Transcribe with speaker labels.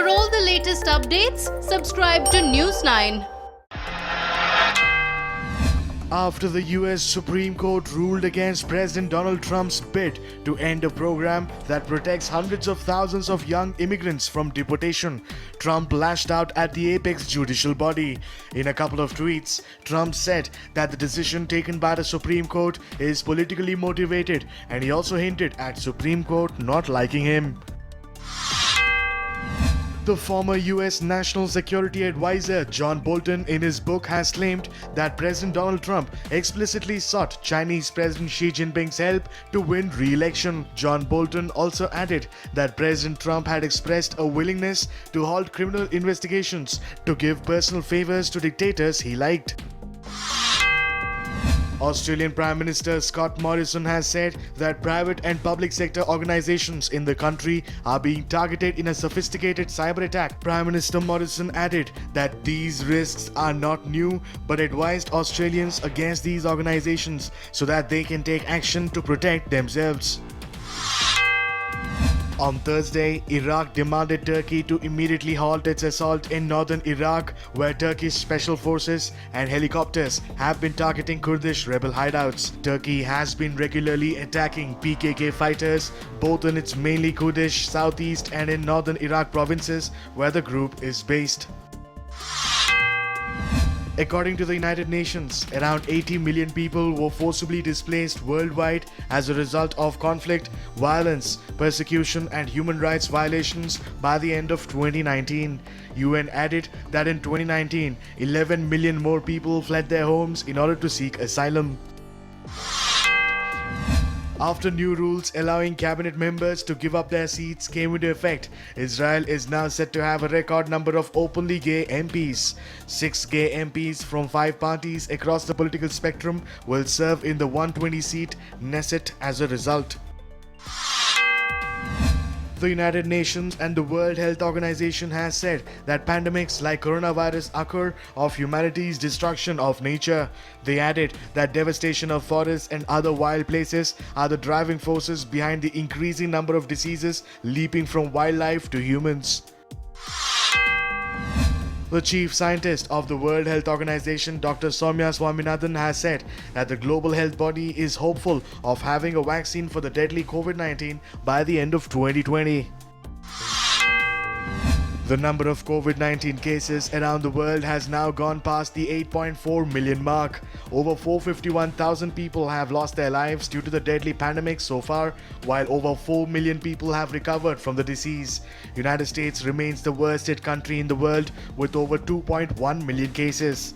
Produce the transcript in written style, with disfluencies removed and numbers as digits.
Speaker 1: For all the latest updates, subscribe to News9.
Speaker 2: After the US Supreme Court ruled against President Donald Trump's bid to end a program that protects hundreds of thousands of young immigrants from deportation, Trump lashed out at the apex judicial body. In a couple of tweets, Trump said that the decision taken by the Supreme Court is politically motivated, and he also hinted at Supreme Court not liking him. The former US National Security Advisor John Bolton in his book has claimed that President Donald Trump explicitly sought Chinese President Xi Jinping's help to win re-election. John Bolton also added that President Trump had expressed a willingness to halt criminal investigations to give personal favors to dictators he liked. Australian Prime Minister Scott Morrison has said that private and public sector organizations in the country are being targeted in a sophisticated cyber attack. Prime Minister Morrison added that these risks are not new, but advised Australians against these organizations so that they can take action to protect themselves. On Thursday, Iraq demanded Turkey to immediately halt its assault in northern Iraq, where Turkish special forces and helicopters have been targeting Kurdish rebel hideouts. Turkey has been regularly attacking PKK fighters, both in its mainly Kurdish southeast and in northern Iraq provinces, where the group is based. According to the United Nations, around 80 million people were forcibly displaced worldwide as a result of conflict, violence, persecution, and human rights violations by the end of 2019. UN added that in 2019, 11 million more people fled their homes in order to seek asylum. After new rules allowing cabinet members to give up their seats came into effect, Israel is now set to have a record number of openly gay MPs. 6 gay MPs from 5 parties across the political spectrum will serve in the 120-seat Knesset as a result. The United Nations and the World Health Organization has said that pandemics like coronavirus occur of humanity's destruction of nature. They added that devastation of forests and other wild places are the driving forces behind the increasing number of diseases leaping from wildlife to humans. The chief scientist of the World Health Organization, Dr. Soumya Swaminathan, has said that the global health body is hopeful of having a vaccine for the deadly COVID-19 by the end of 2020. The number of COVID-19 cases around the world has now gone past the 8.4 million mark. Over 451,000 people have lost their lives due to the deadly pandemic so far, while over 4 million people have recovered from the disease. United States remains the worst hit country in the world with over 2.1 million cases.